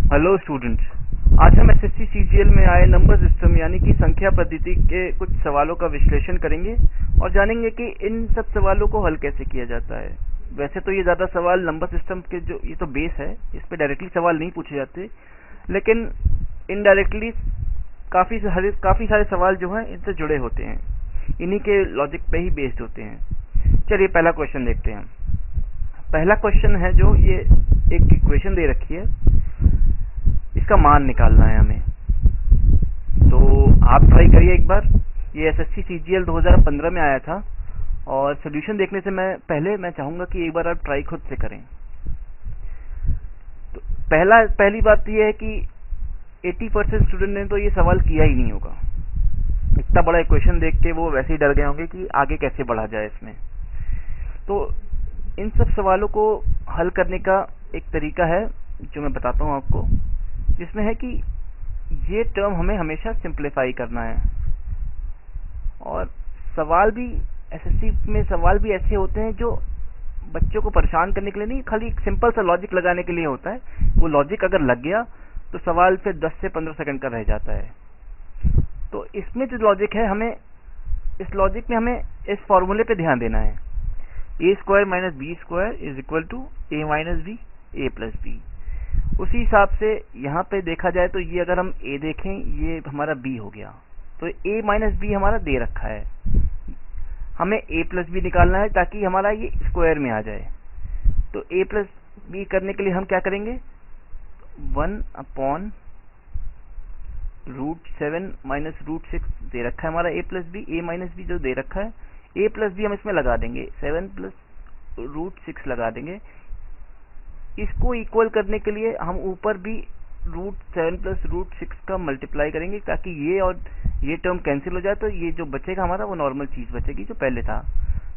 Hello students, आज हम SSC CGL में आए नंबर सिस्टम यानी कि संख्या पद्धति के कुछ सवालों का विश्लेषण करेंगे और जानेंगे कि इन सब सवालों को हल कैसे किया जाता है। वैसे तो ये ज़्यादा सवाल नंबर सिस्टम के जो ये तो बेस है, इस पे डायरेक्टली सवाल नहीं पूछे जाते, लेकिन इनडायरेक्टली काफ़ी सारे सवाल जो हैं इनसे जुड़े होते हैं, इन्हीं के लॉजिक पे ही बेस्ड होते हैं। चलिए पहला क्वेश्चन देखते हैं। पहला क्वेश्चन है जो ये एक इक्वेशन दे रखी है, इसका मान निकालना है हमें। तो आप ट्राई करिए एक बार। ये एसएससी सीजीएल 2015 में आया था और सोल्यूशन देखने से मैं चाहूंगा कि एक बार आप ट्राई खुद से करें। तो पहली बात तो ये है कि 80% स्टूडेंट ने तो ये सवाल किया ही नहीं होगा। इतना बड़ा इक्वेशन देख के वो वैसे ही डर गए होंगे कि आगे कैसे बढ़ा जाए इसमें। तो इन सब सवालों को हल करने का एक तरीका है जो मैं बताता हूँ आपको, जिसमें है कि ये टर्म हमें हमेशा सिंप्लीफाई करना है। और सवाल भी एसएससी में सवाल भी ऐसे होते हैं जो बच्चों को परेशान करने के लिए नहीं, खाली एक सिंपल सा लॉजिक लगाने के लिए होता है। वो लॉजिक अगर लग गया तो सवाल फिर 10 से 15 सेकंड का रह जाता है। तो इसमें जो लॉजिक है, इस लॉजिक में हमें इस फॉर्मूले पे ध्यान देना है। a square minus B square is equal to a minus B a plus B. उसी हिसाब से यहाँ पे देखा जाए तो ये अगर हम a देखें, ये हमारा b हो गया, तो a माइनस बी हमारा दे रखा है। हमें a प्लस बी निकालना है ताकि हमारा ये स्क्वायर में आ जाए। तो a प्लस बी करने के लिए हम क्या करेंगे, 1/√7 माइनस √6 दे रखा है हमारा a plus B, a minus B जो दे रखा है, a प्लस बी हम इसमें लगा देंगे, 7 प्लस √6 लगा देंगे। इसको इक्वल करने के लिए हम ऊपर भी √7 प्लस √6 का मल्टीप्लाई करेंगे ताकि ये और ये टर्म कैंसिल हो जाए। तो ये जो बचेगा हमारा वो नॉर्मल चीज बचेगी जो पहले था।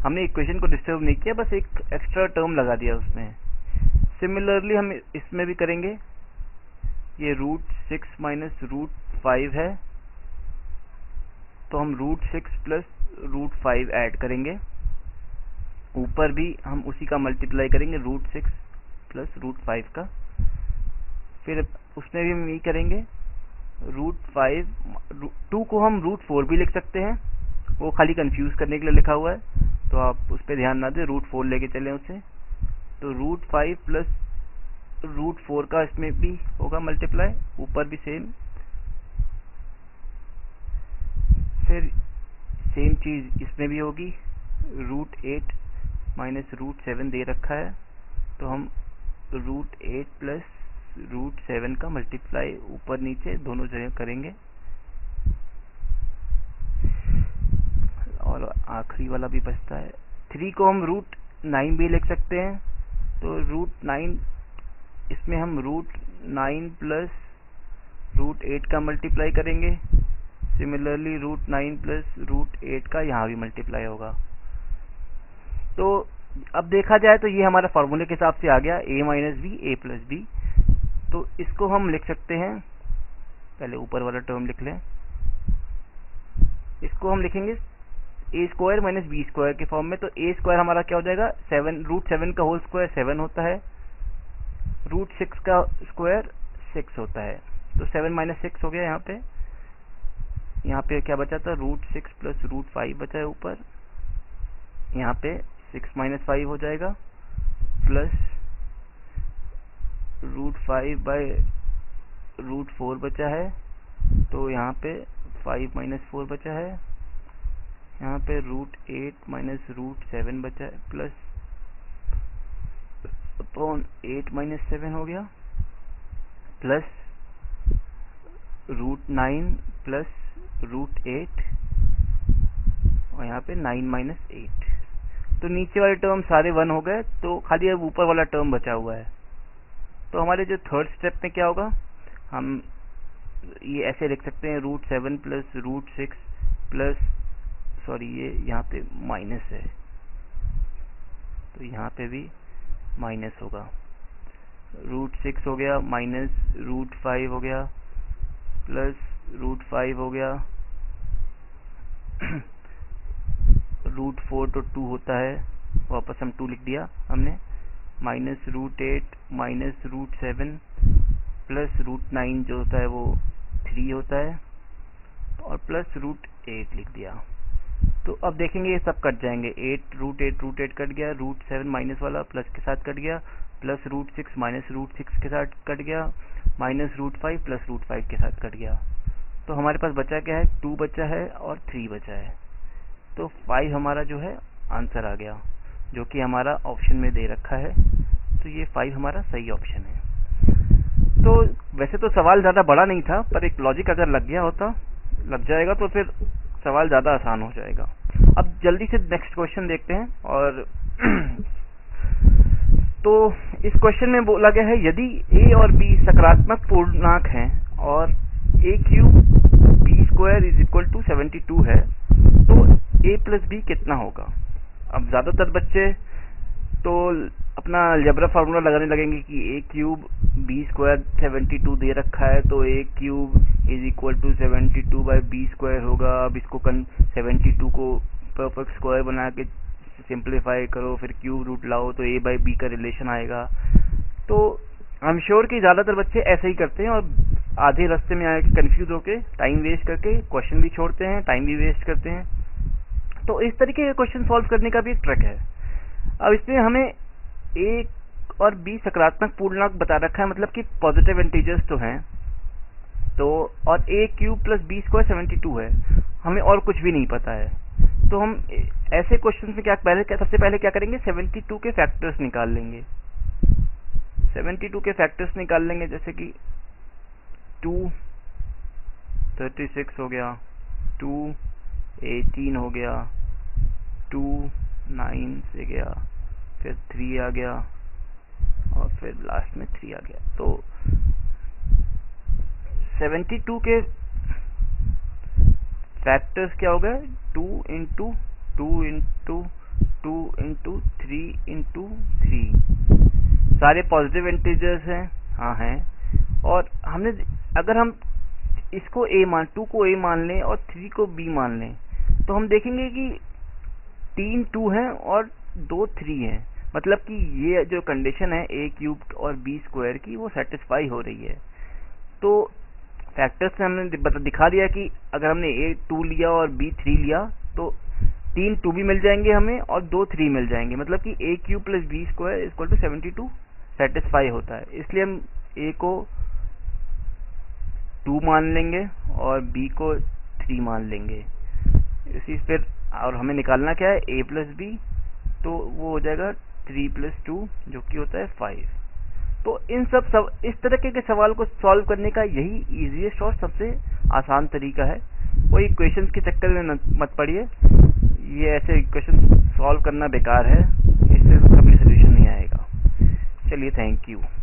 हमने इक्वेशन को डिस्टर्ब नहीं किया, बस एक एक्स्ट्रा टर्म लगा दिया उसमें। सिमिलरली हम इसमें भी करेंगे। ये √6 माइनस √5 है, तो हम √6 प्लस √5 ऐड करेंगे। ऊपर भी हम उसी का मल्टीप्लाई करेंगे, √6 प्लस √5 का। फिर उसमें भी हम यही करेंगे। √2 को हम √4 भी लिख सकते हैं, वो खाली कंफ्यूज करने के लिए लिखा हुआ है, तो आप उस पर ध्यान ना दें, √4 लेके चलें उसे। तो √5 प्लस √4 का इसमें भी होगा मल्टीप्लाई, ऊपर भी सेम। फिर सेम चीज इसमें भी होगी, √8 माइनस √7 दे रखा है, तो हम √8 प्लस √7 का मल्टीप्लाई ऊपर नीचे दोनों जगह करेंगे। और आखिरी वाला भी बचता है। 3 को हम √9 भी लिख सकते हैं, तो √9 इसमें हम √9 प्लस √8 का मल्टीप्लाई करेंगे। सिमिलरली √9 प्लस √8 का यहाँ भी मल्टीप्लाई होगा। तो अब देखा जाए तो ये हमारा फॉर्मूले के हिसाब से आ गया, a minus B a plus B. तो इसको हम लिख सकते हैं, पहले ऊपर वाला टर्म लिख लें। इसको हम लिखेंगे a square minus B square के फॉर्म में। तो a स्क्वायर हमारा क्या हो जाएगा, √7 का होल स्क्वायर 7 होता है, √6 का स्क्वायर 6 होता है, तो 7 माइनस 6 हो गया। यहाँ पे क्या बचा था, √6 प्लस √5 बचा है ऊपर। यहाँ पे 6 माइनस 5 हो जाएगा, प्लस √5 बाय √4 बचा है, तो यहाँ पे 5 माइनस 4 बचा है। यहाँ पे √8 माइनस √7 बचा है, प्लस अपॉन 8 माइनस 7 हो गया, प्लस √9 प्लस √8, और यहाँ पे 9 माइनस 8। तो नीचे वाले टर्म सारे 1 हो गए, तो खाली अब ऊपर वाला टर्म बचा हुआ है। तो हमारे जो थर्ड स्टेप में क्या होगा, हम ये ऐसे लिख सकते हैं, √7 प्लस √6 प्लस, सॉरी ये यहाँ पे माइनस है, तो यहाँ पे भी माइनस होगा। √6 हो गया, माइनस √5 हो गया, प्लस √5 हो गया, √4 तो 2 होता है, वापस हम 2 लिख दिया हमने, माइनस √8 माइनस √7 प्लस √9 जो होता है वो 3 होता है, और प्लस √8 लिख दिया। तो अब देखेंगे ये सब कट जाएंगे, √8 कट गया, √7 माइनस वाला प्लस के साथ कट गया, प्लस √6 माइनस √6 के साथ कट गया, माइनस √5 प्लस √5 के साथ कट गया। तो हमारे पास बचा क्या है, 2 बचा है और 3 बचा है। तो 5 हमारा जो है आंसर आ गया, जो कि हमारा ऑप्शन में दे रखा है। तो ये 5 हमारा सही ऑप्शन है। तो वैसे तो सवाल ज़्यादा बड़ा नहीं था, पर एक लॉजिक अगर लग जाएगा तो फिर सवाल ज़्यादा आसान हो जाएगा। अब जल्दी से नेक्स्ट क्वेश्चन देखते हैं। और तो इस क्वेश्चन में बोला गया है, यदि a और b सकारात्मक पूर्णांक हैं और a³ b² = 72 है, तो a + b कितना होगा। अब ज़्यादातर बच्चे तो अपना अलजेब्रा फार्मूला लगाने लगेंगे कि a³ b² 72 दे रखा है, तो a³ = 72/b² होगा। अब इसको 72 को परफेक्ट स्क्वायर बना के सिंप्लीफाई करो, फिर क्यूब रूट लाओ, तो a/b का रिलेशन आएगा। तो आई एम श्योर कि ज़्यादातर बच्चे ऐसे ही करते हैं और आधे रास्ते में आके कंफ्यूज होके टाइम वेस्ट करके क्वेश्चन भी छोड़ते हैं, टाइम भी वेस्ट करते हैं। तो इस तरीके के क्वेश्चन सॉल्व करने का भी एक ट्रिक है। अब इसमें हमें a और b सकारात्मक पूर्णांक बता रखा है, मतलब कि पॉजिटिव इंटीजर्स तो हैं, तो और a³ + b² 72 है, हमें और कुछ भी नहीं पता है। तो हम ऐसे क्वेश्चन में सबसे पहले क्या करेंगे, 72 के फैक्टर्स निकाल लेंगे। 72 के फैक्टर्स निकाल लेंगे, जैसे कि 2 36 हो गया, 2 18 हो गया, 2 9 से गया, फिर 3 आ गया, और फिर लास्ट में 3 आ गया। तो 72 के फैक्टर्स क्या हो गए, 2 × 2 × 2 × 3 × 3। सारे पॉजिटिव इंटीजर्स हैं, हाँ हैं। और हमने अगर हम इसको 2 को a मान लें और 3 को b मान लें, तो हम देखेंगे कि 3 2 हैं और 2 3 हैं, मतलब कि ये जो कंडीशन है a³ और b² की, वो सेटिस्फाई हो रही है। तो फैक्टर्स से हमने दिखा दिया कि अगर हमने a 2 लिया और b 3 लिया, तो 3 2 भी मिल जाएंगे हमें और 2 3 मिल जाएंगे, मतलब कि a³ + b² = 72 सेटिस्फाई होता है। इसलिए हम a को 2 मान लेंगे और b को 3 मान लेंगे। इसी फिर और हमें निकालना क्या है, a + b, तो वो हो जाएगा 3 + 2, जो कि होता है 5। तो इस तरह के सवाल को सॉल्व करने का यही इजीएस्ट और सबसे आसान तरीका है। कोई क्वेश्चंस के चक्कर में मत पड़िए, ये ऐसे क्वेश्चन सॉल्व करना बेकार है, इससे कभी सोल्यूशन नहीं आएगा। चलिए, थैंक यू।